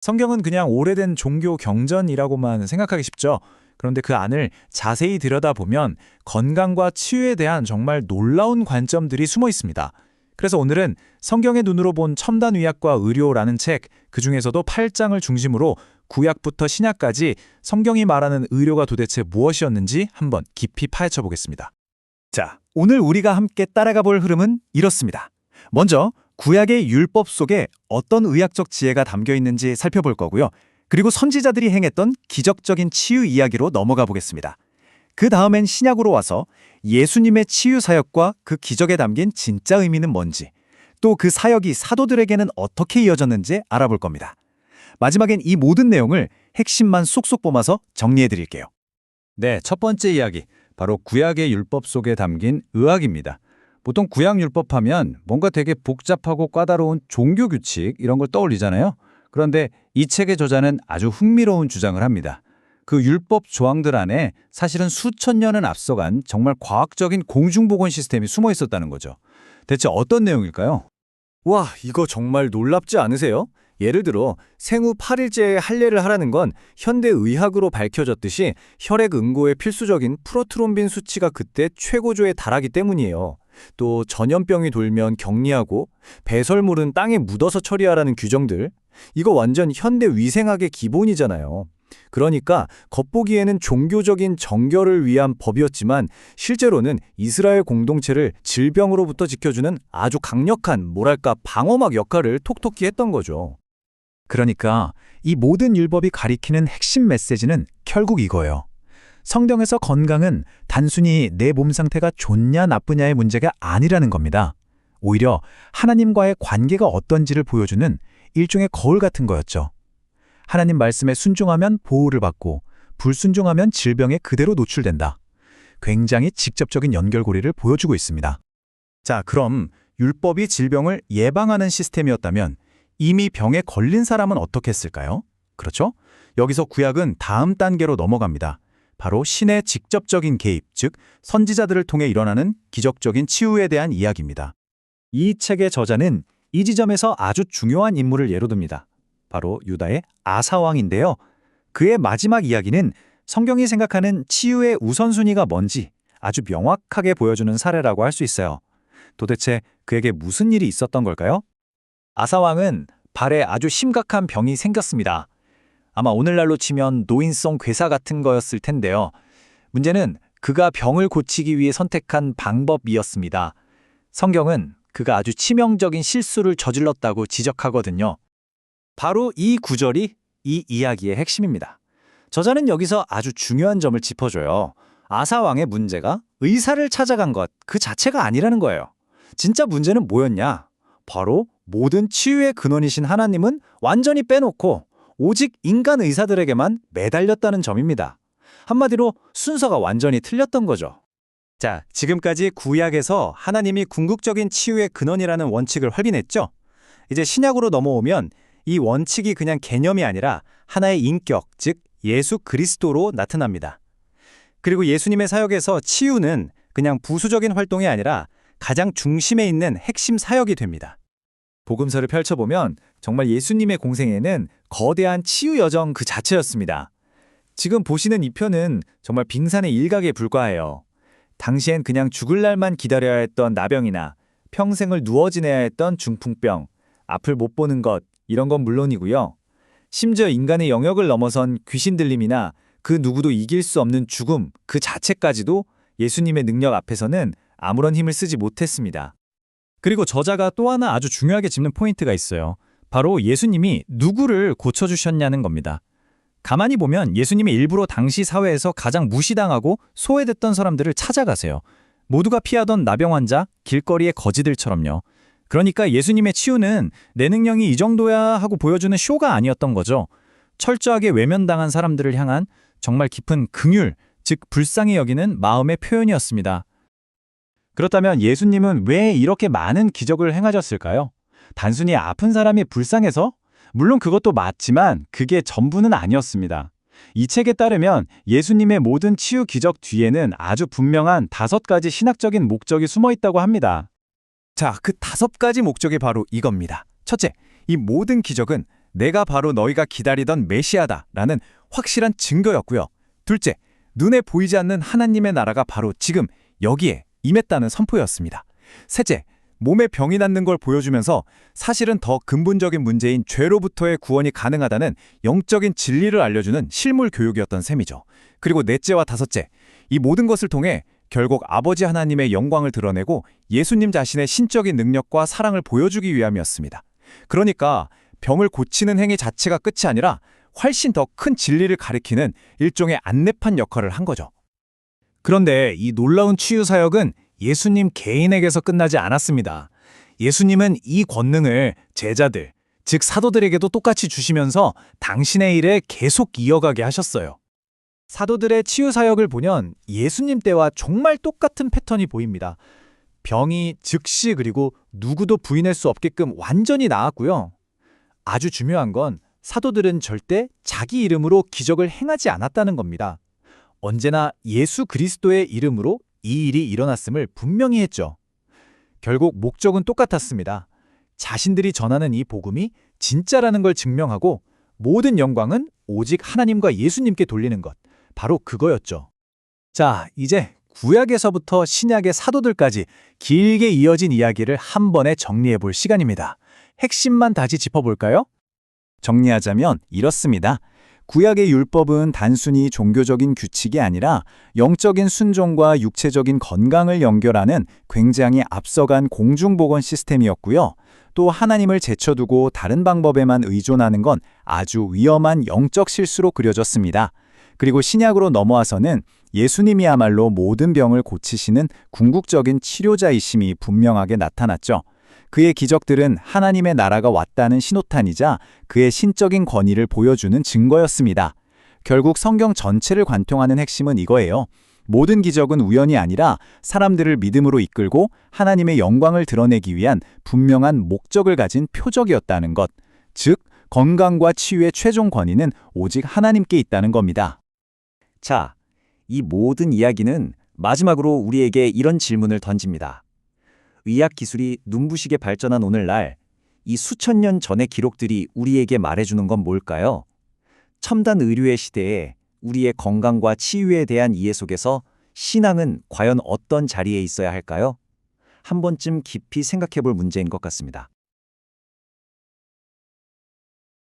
성경은 그냥 오래된 종교 경전이라고만 생각하기 쉽죠. 그런데 그 안을 자세히 들여다보면 건강과 치유에 대한 정말 놀라운 관점들이 숨어 있습니다. 그래서 오늘은 성경의 눈으로 본 첨단 의학과 의료라는 책, 그중에서도 8장을 중심으로 구약부터 신약까지 성경이 말하는 의료가 도대체 무엇이었는지 한번 깊이 파헤쳐 보겠습니다. 자, 오늘 우리가 함께 따라가 볼 흐름은 이렇습니다. 먼저 구약의 율법 속에 어떤 의학적 지혜가 담겨 있는지 살펴볼 거고요. 그리고 선지자들이 행했던 기적적인 치유 이야기로 넘어가 보겠습니다. 그 다음엔 신약으로 와서 예수님의 치유 사역과 그 기적에 담긴 진짜 의미는 뭔지, 또 그 사역이 사도들에게는 어떻게 이어졌는지 알아볼 겁니다. 마지막엔 이 모든 내용을 핵심만 쏙쏙 뽑아서 정리해 드릴게요. 네, 첫 번째 이야기, 바로 구약의 율법 속에 담긴 의학입니다. 보통 구약 율법 하면 뭔가 되게 복잡하고 까다로운 종교 규칙 이런 걸 떠올리잖아요. 그런데 이 책의 저자는 아주 흥미로운 주장을 합니다. 그 율법 조항들 안에 사실은 수천 년은 앞서간 정말 과학적인 공중보건 시스템이 숨어 있었다는 거죠. 대체 어떤 내용일까요? 와, 이거 정말 놀랍지 않으세요? 예를 들어 생후 8일째에 할례를 하라는 건 현대 의학으로 밝혀졌듯이 혈액 응고에 필수적인 프로트롬빈 수치가 그때 최고조에 달하기 때문이에요. 또 전염병이 돌면 격리하고 배설물은 땅에 묻어서 처리하라는 규정들, 이거 완전 현대 위생학의 기본이잖아요. 그러니까 겉보기에는 종교적인 정결을 위한 법이었지만 실제로는 이스라엘 공동체를 질병으로부터 지켜주는 아주 강력한 뭐랄까 방어막 역할을 톡톡히 했던 거죠. 그러니까 이 모든 율법이 가리키는 핵심 메시지는 결국 이거예요. 성경에서 건강은 단순히 내 몸 상태가 좋냐 나쁘냐의 문제가 아니라는 겁니다. 오히려 하나님과의 관계가 어떤지를 보여주는 일종의 거울 같은 거였죠. 하나님 말씀에 순종하면 보호를 받고 불순종하면 질병에 그대로 노출된다. 굉장히 직접적인 연결고리를 보여주고 있습니다. 자, 그럼 율법이 질병을 예방하는 시스템이었다면 이미 병에 걸린 사람은 어떻게 했을까요? 그렇죠? 여기서 구약은 다음 단계로 넘어갑니다. 바로 신의 직접적인 개입, 즉 선지자들을 통해 일어나는 기적적인 치유에 대한 이야기입니다. 이 책의 저자는 이 지점에서 아주 중요한 인물을 예로 듭니다. 바로 유다의 아사 왕인데요. 그의 마지막 이야기는 성경이 생각하는 치유의 우선순위가 뭔지 아주 명확하게 보여주는 사례라고 할 수 있어요. 도대체 그에게 무슨 일이 있었던 걸까요? 아사 왕은 발에 아주 심각한 병이 생겼습니다. 아마 오늘날로 치면 노인성 괴사 같은 거였을 텐데요. 문제는 그가 병을 고치기 위해 선택한 방법이었습니다. 성경은 그가 아주 치명적인 실수를 저질렀다고 지적하거든요. 바로 이 구절이 이 이야기의 핵심입니다. 저자는 여기서 아주 중요한 점을 짚어줘요. 아사 왕의 문제가 의사를 찾아간 것 그 자체가 아니라는 거예요. 진짜 문제는 뭐였냐? 바로 모든 치유의 근원이신 하나님은 완전히 빼놓고 오직 인간 의사들에게만 매달렸다는 점입니다. 한마디로 순서가 완전히 틀렸던 거죠. 자, 지금까지 구약에서 하나님이 궁극적인 치유의 근원이라는 원칙을 확인했죠? 이제 신약으로 넘어오면 이 원칙이 그냥 개념이 아니라 하나의 인격, 즉 예수 그리스도로 나타납니다. 그리고 예수님의 사역에서 치유는 그냥 부수적인 활동이 아니라 가장 중심에 있는 핵심 사역이 됩니다. 복음서를 펼쳐보면 정말 예수님의 공생애는 거대한 치유 여정 그 자체였습니다. 지금 보시는 이 편은 정말 빙산의 일각에 불과해요. 당시엔 그냥 죽을 날만 기다려야 했던 나병이나 평생을 누워 지내야 했던 중풍병, 앞을 못 보는 것, 이런 건 물론이고요. 심지어 인간의 영역을 넘어선 귀신 들림이나 그 누구도 이길 수 없는 죽음 그 자체까지도 예수님의 능력 앞에서는 아무런 힘을 쓰지 못했습니다. 그리고 저자가 또 하나 아주 중요하게 짚는 포인트가 있어요. 바로 예수님이 누구를 고쳐주셨냐는 겁니다. 가만히 보면 예수님이 일부러 당시 사회에서 가장 무시당하고 소외됐던 사람들을 찾아가세요. 모두가 피하던 나병 환자, 길거리의 거지들처럼요. 그러니까 예수님의 치유는 내 능력이 이 정도야 하고 보여주는 쇼가 아니었던 거죠. 철저하게 외면당한 사람들을 향한 정말 깊은 긍휼, 즉 불쌍히 여기는 마음의 표현이었습니다. 그렇다면 예수님은 왜 이렇게 많은 기적을 행하셨을까요? 단순히 아픈 사람이 불쌍해서? 물론 그것도 맞지만 그게 전부는 아니었습니다. 이 책에 따르면 예수님의 모든 치유 기적 뒤에는 아주 분명한 5가지 신학적인 목적이 숨어 있다고 합니다. 자, 그 5가지 목적이 바로 이겁니다. 첫째, 이 모든 기적은 내가 바로 너희가 기다리던 메시아다라는 확실한 증거였고요. 둘째, 눈에 보이지 않는 하나님의 나라가 바로 지금 여기에 임했다는 선포였습니다. 셋째, 몸에 병이 낫는 걸 보여주면서 사실은 더 근본적인 문제인 죄로부터의 구원이 가능하다는 영적인 진리를 알려주는 실물 교육이었던 셈이죠. 그리고 넷째와 다섯째, 이 모든 것을 통해 결국 아버지 하나님의 영광을 드러내고 예수님 자신의 신적인 능력과 사랑을 보여주기 위함이었습니다. 그러니까 병을 고치는 행위 자체가 끝이 아니라 훨씬 더 큰 진리를 가리키는 일종의 안내판 역할을 한 거죠. 그런데 이 놀라운 치유 사역은 예수님 개인에게서 끝나지 않았습니다. 예수님은 이 권능을 제자들, 즉 사도들에게도 똑같이 주시면서 당신의 일에 계속 이어가게 하셨어요. 사도들의 치유 사역을 보면 예수님 때와 정말 똑같은 패턴이 보입니다. 병이 즉시 그리고 누구도 부인할 수 없게끔 완전히 나았고요. 아주 중요한 건 사도들은 절대 자기 이름으로 기적을 행하지 않았다는 겁니다. 언제나 예수 그리스도의 이름으로 이 일이 일어났음을 분명히 했죠. 결국 목적은 똑같았습니다. 자신들이 전하는 이 복음이 진짜라는 걸 증명하고 모든 영광은 오직 하나님과 예수님께 돌리는 것, 바로 그거였죠. 자, 이제 구약에서부터 신약의 사도들까지 길게 이어진 이야기를 한 번에 정리해 볼 시간입니다. 핵심만 다시 짚어볼까요? 정리하자면 이렇습니다. 구약의 율법은 단순히 종교적인 규칙이 아니라 영적인 순종과 육체적인 건강을 연결하는 굉장히 앞서간 공중보건 시스템이었고요. 또 하나님을 제쳐두고 다른 방법에만 의존하는 건 아주 위험한 영적 실수로 그려졌습니다. 그리고 신약으로 넘어와서는 예수님이야말로 모든 병을 고치시는 궁극적인 치료자이심이 분명하게 나타났죠. 그의 기적들은 하나님의 나라가 왔다는 신호탄이자 그의 신적인 권위를 보여주는 증거였습니다. 결국 성경 전체를 관통하는 핵심은 이거예요. 모든 기적은 우연이 아니라 사람들을 믿음으로 이끌고 하나님의 영광을 드러내기 위한 분명한 목적을 가진 표적이었다는 것. 즉, 건강과 치유의 최종 권위는 오직 하나님께 있다는 겁니다. 자, 이 모든 이야기는 마지막으로 우리에게 이런 질문을 던집니다. 의학 기술이 눈부시게 발전한 오늘날, 이 수천 년 전의 기록들이 우리에게 말해주는 건 뭘까요? 첨단 의료의 시대에 우리의 건강과 치유에 대한 이해 속에서 신앙은 과연 어떤 자리에 있어야 할까요? 한 번쯤 깊이 생각해 볼 문제인 것 같습니다.